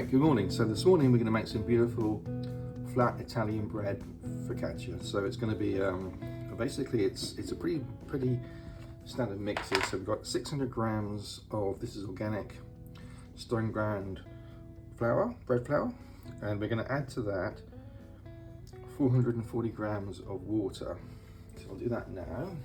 Right, good morning. So this morning we're going to make some beautiful flat Italian bread focaccia. So it's going to be basically it's a pretty standard mix here. So we've got 600 grams of this is organic stone ground flour, bread flour, and we're going to add to that 440 grams of water. So I'll do that now.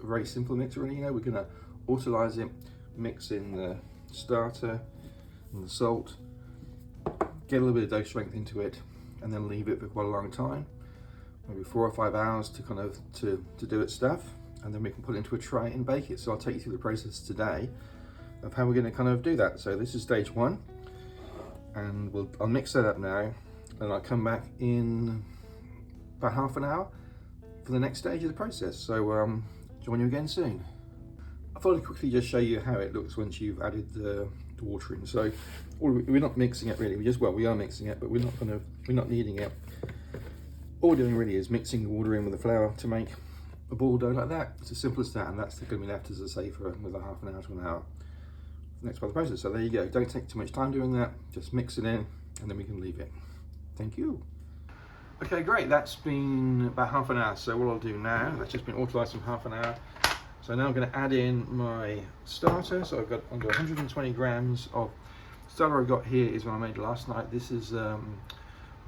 A very simple mix really. We're going to autolyze it, mix in the starter and the salt, get a little bit of dough strength into it, and then leave it for quite a long time, maybe 4 or 5 hours to do its stuff, and then we can put it into a tray and bake it. So I'll take you through the process today of how we're going to kind of do that. So this is stage 1, and I'll mix that up now, and I'll come back in about half an hour for the next stage of the process. So join you again soon. I thought I'd quickly just show you how it looks once you've added the water in. So we're not mixing it really. We are mixing it, but we're not kneading it. All we're doing really is mixing the water in with the flour to make a ball dough like that. It's as simple as that, and that's going to be left, as I say, for another half an hour to an hour. Next part of the process. So there you go. Don't take too much time doing that. Just mix it in, and then we can leave it. Thank you. Okay, great. That's been about half an hour. So what I'll do now, that's just been authorized from half an hour. So now I'm going to add in my starter. So I've got under 120 grams of starter. I've got here is one I made last night. This is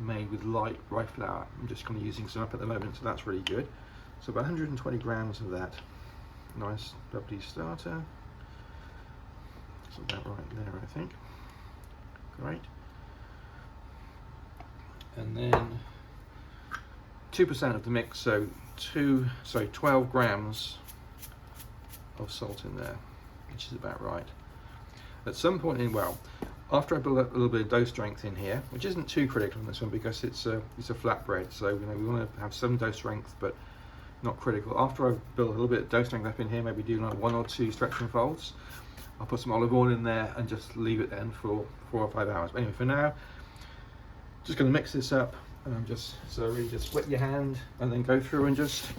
made with light rye flour. I'm just kind of using some up at the moment, so that's really good. So about 120 grams of that nice lovely starter. So that right there, I think. Great. And then 2% of the mix, so 12 grams of salt in there, which is about right. At some point after I build up a little bit of dough strength in here, which isn't too critical on this one because it's a flat bread, so we want to have some dough strength but not critical. After I've built a little bit of dough strength up in here, maybe do like 1 or 2 stretch and folds, I'll put some olive oil in there and just leave it then for 4 or 5 hours. But anyway, for now, just going to mix this up, and just wet your hand and then go through and just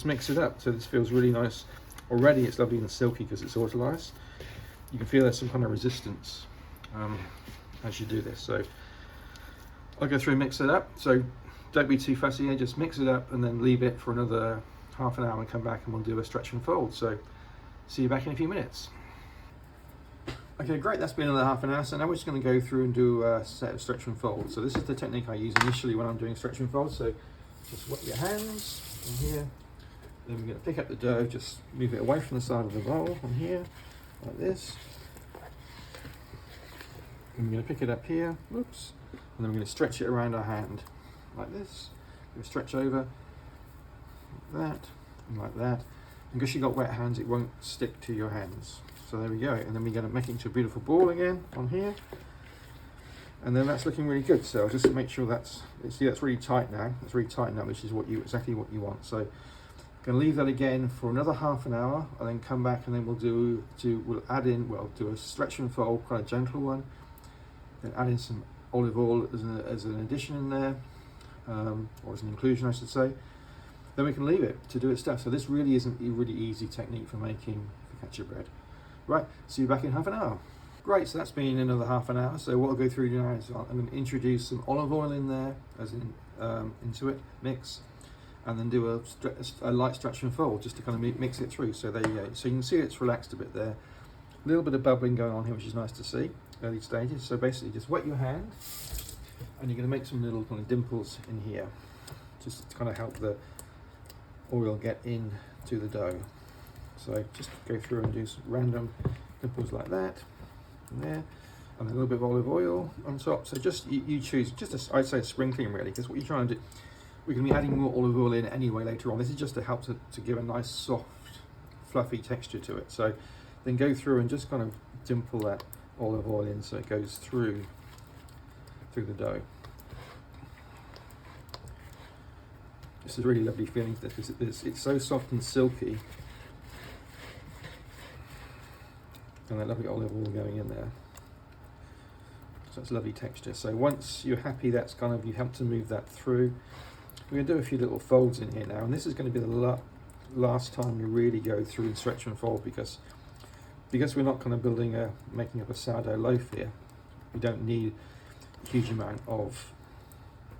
mix it up. So this feels really nice. Already it's lovely and silky because it's autolyzed. You can feel there's some kind of resistance as you do this. So I'll go through and mix it up. So don't be too fussy, just mix it up and then leave it for another half an hour and come back and we'll do a stretch and fold. So see you back in a few minutes. Okay, great, that's been another half an hour. So now we're just going to go through and do a set of stretch and fold. So this is the technique I use initially when I'm doing stretch and fold. So just wet your hands in here. Then we're going to pick up the dough, just move it away from the side of the bowl on here, like this. And we're going to pick it up here, whoops, and then we're going to stretch it around our hand, like this. We'll stretch over, like that, and like that. And because you've got wet hands, it won't stick to your hands. So there we go. And then we're going to make it into a beautiful ball again on here. And then that's looking really good. So I'll just make sure that's really tight now. It's really tight now, which is exactly what you want. So going to leave that again for another half an hour, and then come back, and then we'll do a stretch and fold, quite a gentle one. Then add in some olive oil as an addition in there, or as an inclusion, I should say. Then we can leave it to do its stuff. So this really isn't a really easy technique for making focaccia bread. Right, see you back in half an hour. Great, so that's been another half an hour. So what I'll go through now is I'm going to introduce some olive oil in there, into it, mix. And then do a light stretch and fold just to kind of mix it through. So there you go. So you can see it's relaxed a bit there. A little bit of bubbling going on here, which is nice to see, early stages. So basically just wet your hand, and you're going to make some little kind of dimples in here, just to kind of help the oil get into the dough. So just go through and do some random dimples like that, and there, and a little bit of olive oil on top. So just you choose, I'd say sprinkling really, because what you're trying to do, we're going to be adding more olive oil in anyway later on. This is just to help to give a nice soft, fluffy texture to it. So then go through and just kind of dimple that olive oil in so it goes through the dough. This is a really lovely feeling. It's so soft and silky. And that lovely olive oil going in there. So it's a lovely texture. So once you're happy you've helped to move that through, we're going to do a few little folds in here now, and this is going to be the last time we really go through and stretch and fold because we're not kind of making up a sourdough loaf here. We don't need a huge amount of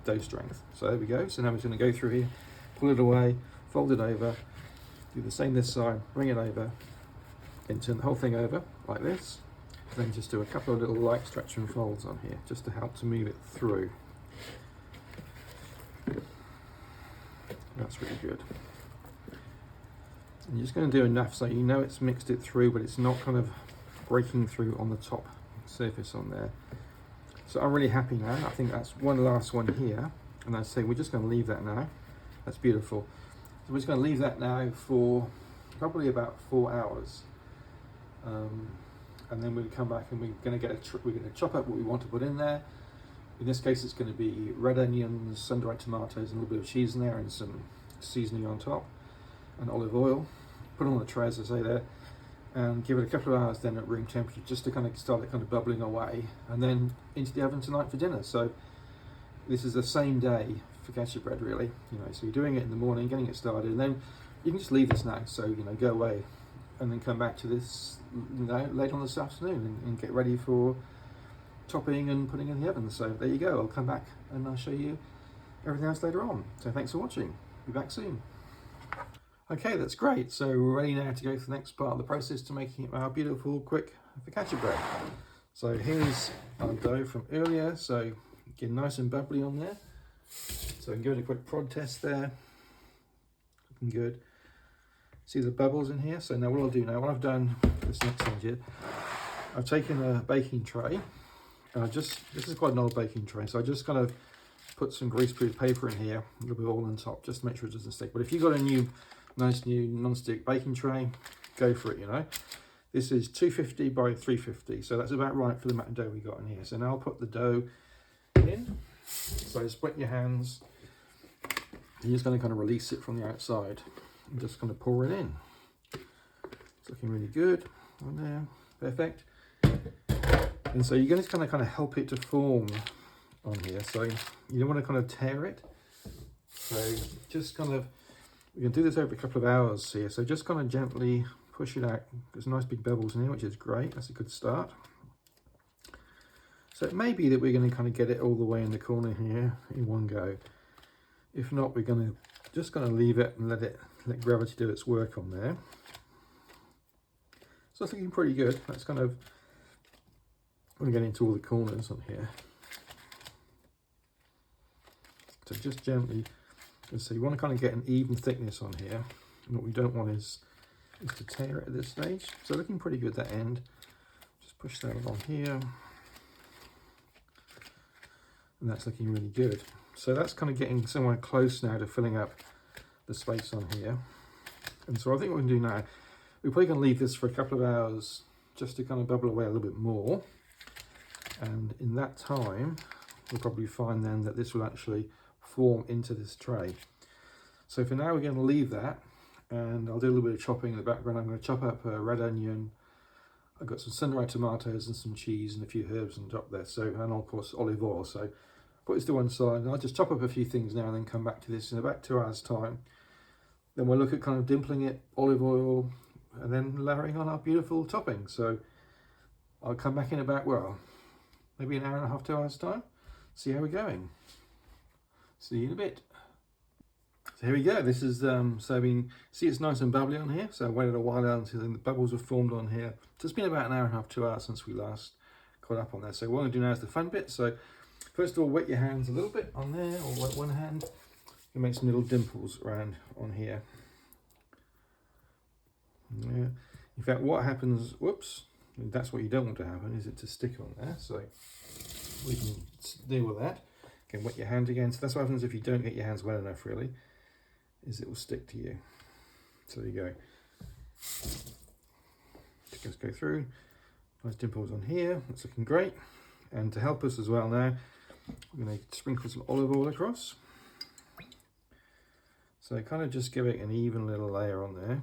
dough strength. So there we go. So now we're going to go through here, pull it away, fold it over, do the same this side, bring it over, and turn the whole thing over like this. And then just do a couple of little light stretch and folds on here, just to help to move it through. That's really good. And you're just going to do enough so you know it's mixed it through, but it's not kind of breaking through on the top surface on there. So I'm really happy now. I think that's one last one here. And I say we're just going to leave that now. That's beautiful. So we're just going to leave that now for probably about 4 hours. And then we'll come back and we're going to chop up what we want to put in there. In this case, it's going to be red onions, sun-dried tomatoes, and a little bit of cheese in there, and some seasoning on top, and olive oil. Put it on the tray, as I say there, and give it a couple of hours then at room temperature, just to kind of start it kind of bubbling away, and then into the oven tonight for dinner. So this is the same day focaccia bread, really. You know, so you're doing it in the morning, getting it started, and then you can just leave this now. So you know, go away, and then come back to this, you know, later on this afternoon, and get ready for topping and putting in the oven. So there you go. I'll come back and I'll show you everything else later on. So thanks for watching. Be back soon. Okay, that's great. So we're ready now to go to the next part of the process to making our beautiful, quick focaccia bread. So here's our dough from earlier. So get nice and bubbly on there. So I can give it a quick prod test there. Looking good. See the bubbles in here? So now what I'll do now, what I've done this next thing here, I've taken a baking tray. This is quite an old baking tray, so I just kind of put some greaseproof paper in here, a little bit of oil on top, just to make sure it doesn't stick. But if you've got a nice new non-stick baking tray, go for it, you know. This is 250 by 350, so that's about right for the amount of dough we got in here. So now I'll put the dough in. So just wet your hands. You're just going to kind of release it from the outside and just kind of pour it in. It's looking really good on there, perfect. And so you're going to kind of help it to form on here. So you don't want to kind of tear it. So just kind of, we can do this over a couple of hours here. So just kind of gently push it out. There's nice big bubbles in here, which is great. That's a good start. So it may be that we're going to kind of get it all the way in the corner here in one go. If not, we're going to just leave it and let gravity do its work on there. So it's looking pretty good. That's kind of, I'm going to get into all the corners on here. So just gently, so you want to kind of get an even thickness on here. And what we don't want is to tear it at this stage. So looking pretty good that end. Just push that along here. And that's looking really good. So that's kind of getting somewhere close now to filling up the space on here. And so I think what we can do now, we're probably going to leave this for a couple of hours just to kind of bubble away a little bit more. And in that time, we'll probably find then that this will actually form into this tray. So for now, we're going to leave that, and I'll do a little bit of chopping in the background. I'm going to chop up a red onion. I've got some sun-dried tomatoes and some cheese and a few herbs on top there. So, and of course, olive oil. So put this to one side, and I'll just chop up a few things now and then come back to this in about 2 hours time. Then we'll look at kind of dimpling it, olive oil, and then layering on our beautiful topping. So I'll come back in about, well, maybe an hour and a half, 2 hours time. See how we're going. See you in a bit. So here we go. This is, so I mean, see it's nice and bubbly on here. So I waited a while until the bubbles were formed on here. So it's been about an hour and a half, 2 hours since we last caught up on there. So what I'm going to do now is the fun bit. So first of all, wet your hands a little bit on there, or wet one hand. You make some little dimples around on here. Yeah. In fact, what happens, whoops, that's what you don't want to happen, is it to stick on there. So we can deal with that. You can wet your hand again. So that's what happens if you don't get your hands wet enough, really, is it will stick to you. So there you go. Just go through. Nice dimples on here. That's looking great. And to help us as well now, we're going to sprinkle some olive oil across. So kind of just give it an even little layer on there.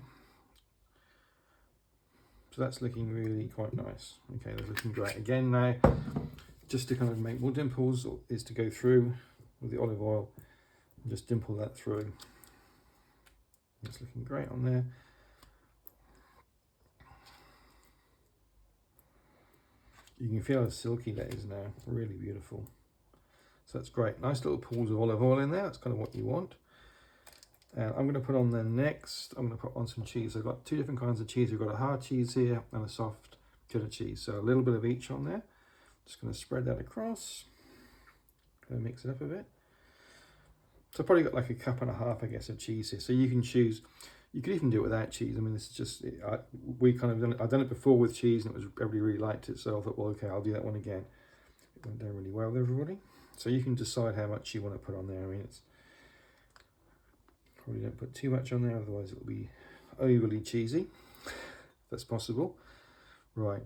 So that's looking really quite nice. Okay, that's looking great. Again now, just to kind of make more dimples, is to go through with the olive oil and just dimple that through. It's looking great on there. You can feel how silky that is now, really beautiful. So that's great. Nice little pools of olive oil in there, that's kind of what you want. And I'm going to put on there next, I'm going to put on some cheese. I've got two different kinds of cheese. We've got a hard cheese here and a soft cheddar cheese. So a little bit of each on there. Just going to spread that across. Going to mix it up a bit. So I've probably got like a cup and a half, I guess, of cheese here. So you can choose, you could even do it without cheese. I mean, this is just, I've done it before with cheese and everybody really liked it. So I thought, well, okay, I'll do that one again. It went down really well with everybody. So you can decide how much you want to put on there. I mean, it's probably don't put too much on there, otherwise it'll be overly cheesy. That's possible. Right,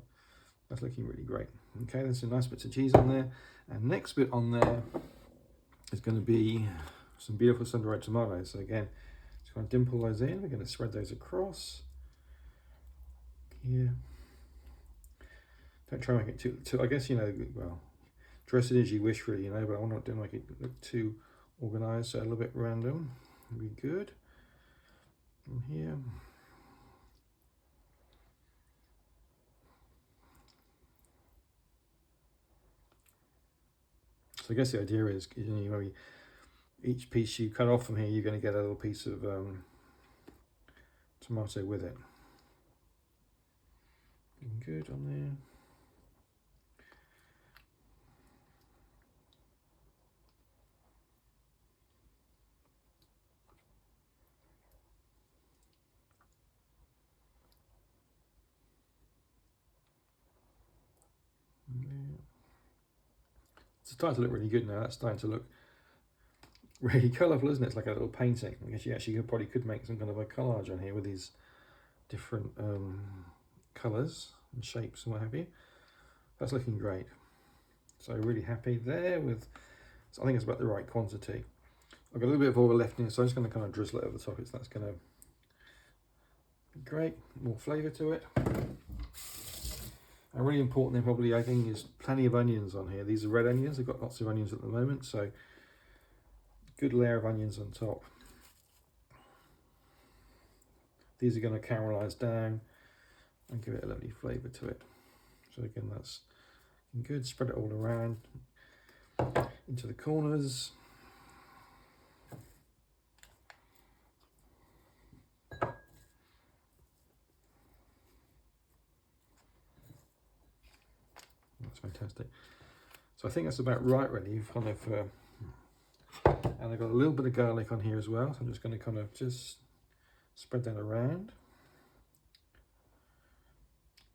that's looking really great. Okay, there's some nice bits of cheese on there. And next bit on there is going to be some beautiful sun-dried tomatoes. So again, just going to dimple those in. We're going to spread those across here. Don't try and make it too I guess, you know, well, dress it as you wish really, you know, but I want to make it look too organized, so a little bit random would be good. And here. So I guess the idea is, you know, each piece you cut off from here, you're going to get a little piece of tomato with it. Looking good on there. It's starting to look really good now. That's starting to look really colourful, isn't it? It's like a little painting. I guess you actually probably could make some kind of a collage on here with these different colours and shapes and what have you. That's looking great. So really happy there with, so I think it's about the right quantity. I've got a little bit of oil left in, so I'm just going to kind of drizzle it over the top. That's going to be great. More flavour to it. And really important then probably, I think, is plenty of onions on here. These are red onions. I've got lots of onions at the moment, so good layer of onions on top. These are going to caramelise down and give it a lovely flavour to it. So again, that's good. Spread it all around into the corners. That's fantastic. So I think that's about right really, kind of, and I've got a little bit of garlic on here as well. So I'm just going to kind of just spread that around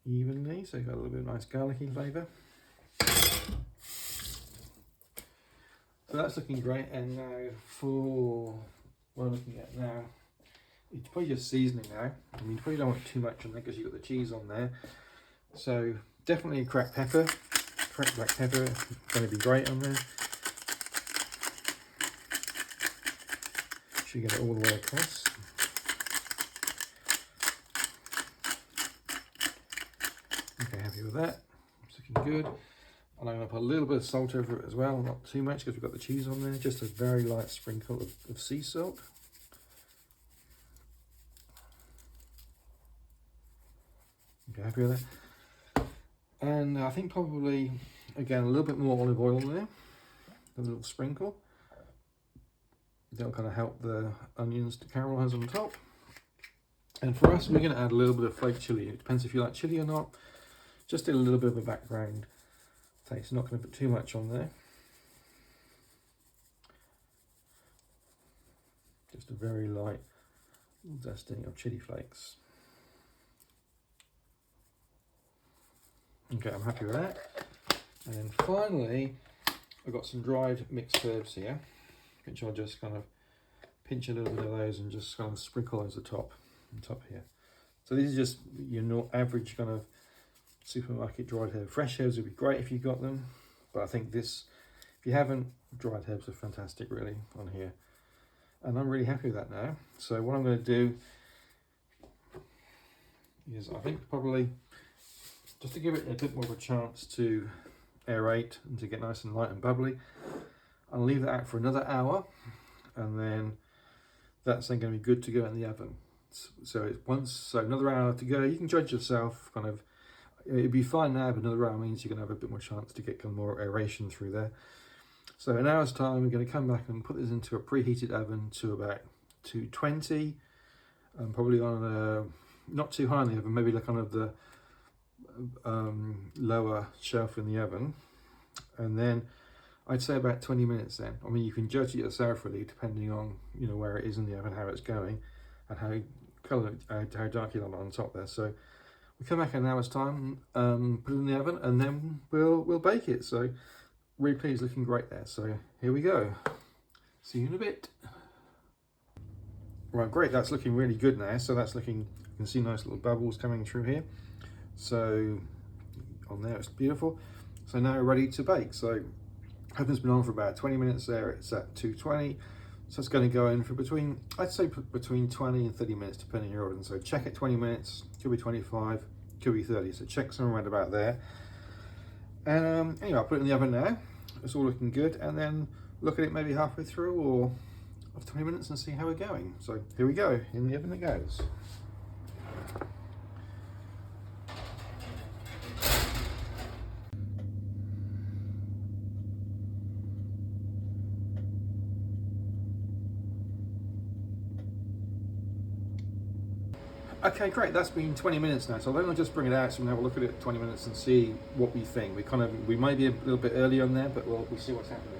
evenly. So you've got a little bit of nice garlicky flavour. So that's looking great. And now for what I'm looking at now, it's probably just seasoning now. I mean, you probably don't want too much on there because you've got the cheese on there. So definitely cracked pepper. Cracked black pepper is going to be great on there. Should get it all the way across. Okay, happy with that. It's looking good. And I'm going to put a little bit of salt over it as well, not too much because we've got the cheese on there. Just a very light sprinkle of sea salt. Okay, happy with that. And I think probably, again, a little bit more olive oil there, a little sprinkle. That'll kind of help the onions to caramelize on top. And for us, we're going to add a little bit of flaked chili. It depends if you like chili or not. Just a little bit of a background taste. Not going to put too much on there. Just a very light dusting of chili flakes. Okay, I'm happy with that. And then finally, I've got some dried mixed herbs here, which I'll just kind of pinch a little bit of those and just kind of sprinkle those on top here. So these are just your average kind of supermarket dried herb. Fresh herbs would be great if you got them, but I think this, if you haven't, dried herbs are fantastic really on here. And I'm really happy with that now. So what I'm going to do is, I think probably, just to give it a bit more of a chance to aerate and to get nice and light and bubbly, I'll leave that out for another hour, and then that's then going to be good to go in the oven. So it's another hour to go. You can judge yourself kind of. It'd be fine now, but another hour means you're going to have a bit more chance to get more aeration through there. So in an hour's time, we're going to come back and put this into a preheated oven to about 220, probably on a, not too high in the oven, maybe like on the lower shelf in the oven. And then I'd say about 20 minutes then. I mean, you can judge it yourself really, depending on, you know, where it is in the oven, how it's going, and how dark you want it on top there. So we come back in an hour's time, put it in the oven, and then we'll bake it. So really pleased, looking great there. So here we go. See you in a bit. Right, great, that's looking really good now. So that's looking, you can see nice little bubbles coming through here. So on there, it's beautiful. So now we're ready to bake. So oven's been on for about 20 minutes there. It's at 220. So it's going to go in for between, I'd say between 20 and 30 minutes, depending on your oven. So check at 20 minutes, could be 25, could be 30. So check somewhere around about there. And anyway, I'll put it in the oven now. It's all looking good. And then look at it maybe halfway through or after 20 minutes and see how we're going. So here we go, in the oven it goes. Okay, great, that's been 20 minutes now, so then I'll just bring it out so we can have a look at it at 20 minutes and see what we think. We might be a little bit early on there, but we'll see what's happening.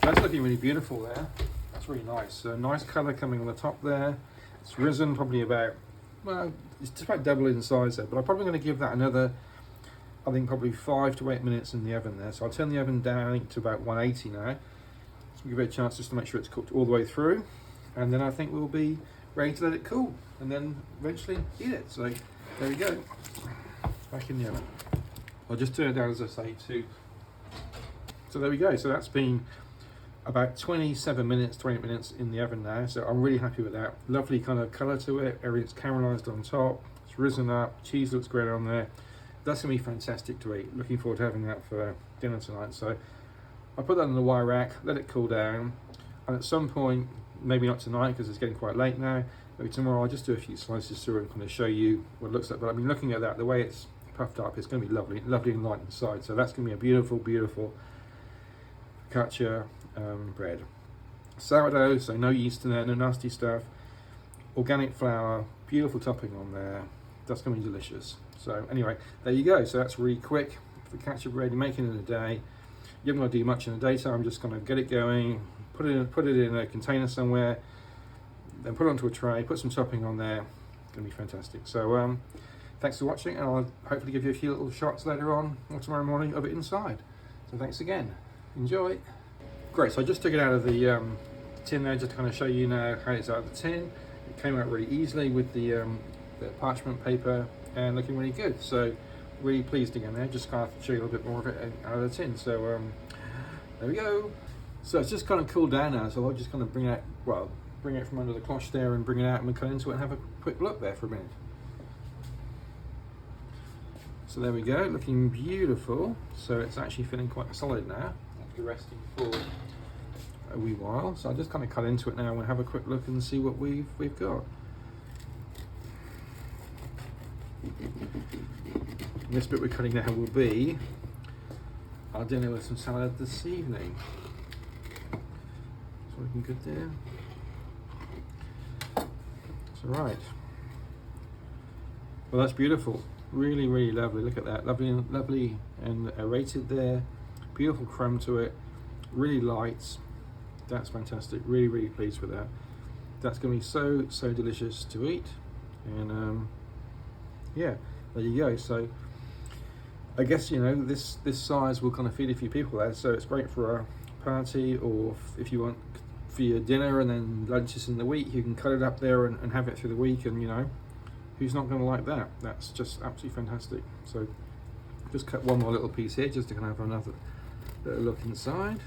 That's looking really beautiful there. That's really nice. So nice colour coming on the top there. It's risen probably about, well, it's just about double in size there, but I'm probably going to give that another, I think probably 5 to 8 minutes in the oven there. So I'll turn the oven down, I think, to about 180 now. So give it a chance just to make sure it's cooked all the way through. And then I think we'll be ready to let it cool and then eventually eat it. So there we go. Back in the oven. I'll just turn it down, as I say, too. So there we go. So that's been about 27 minutes, 20 minutes in the oven now. So I'm really happy with that. Lovely kind of colour to it. Everything's caramelised on top. It's risen up. Cheese looks great on there. That's going to be fantastic to eat. Looking forward to having that for dinner tonight. So I'll put that on the wire rack, let it cool down. And at some point, maybe not tonight because it's getting quite late now, maybe tomorrow I'll just do a few slices through it and kind of show you what it looks like. But I mean, looking at that, the way it's puffed up, it's going to be lovely, lovely and light inside. So that's going to be a beautiful, beautiful focaccia bread. Sourdough, so no yeast in there, no nasty stuff. Organic flour, beautiful topping on there. That's going to be delicious. So anyway, there you go. So that's really quick. Focaccia bread, you're making it in a day. You haven't got to do much in the daytime. I'm just going to get it going, put it in a container somewhere, then put it onto a tray, put some topping on there. It's going to be fantastic. So thanks for watching, and I'll hopefully give you a few little shots later on or tomorrow morning of it inside. So thanks again. Enjoy. Great, so I just took it out of the tin there just to kind of show you now how it's out of the tin. It came out really easily with the parchment paper and looking really good. So really pleased again there, just kind of show you a little bit more of it out of the tin. So there we go. So it's just kind of cooled down now, so I'll just kind of bring it from under the cloche there and bring it out and we'll cut into it and have a quick look there for a minute. So there we go, looking beautiful. So it's actually feeling quite solid now after resting for a wee while. So I'll just kind of cut into it now and we'll have a quick look and see what we've got. This bit we're cutting now will be our dinner with some salad this evening. It's looking good there. That's all right. Well, that's beautiful. Really, really lovely. Look at that. Lovely and aerated there. Beautiful crumb to it. Really light. That's fantastic. Really, really pleased with that. That's going to be so delicious to eat. And yeah, there you go. So I guess, you know, this size will kind of feed a few people there. So it's great for a party, or if you want for your dinner and then lunches in the week, you can cut it up there and have it through the week. And, you know, who's not going to like that? That's just absolutely fantastic. So just cut one more little piece here just to kind of have another little look inside.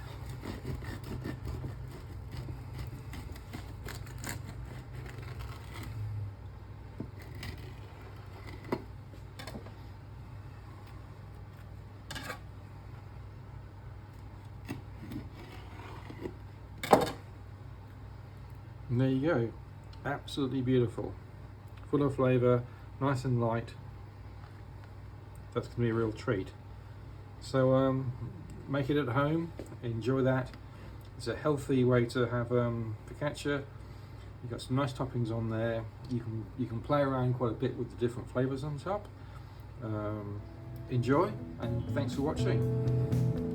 there you go, absolutely beautiful, full of flavour, nice and light. That's going to be a real treat. So make it at home, enjoy that. It's a healthy way to have focaccia. You've got some nice toppings on there. You can play around quite a bit with the different flavours on top. Enjoy, and thanks for watching.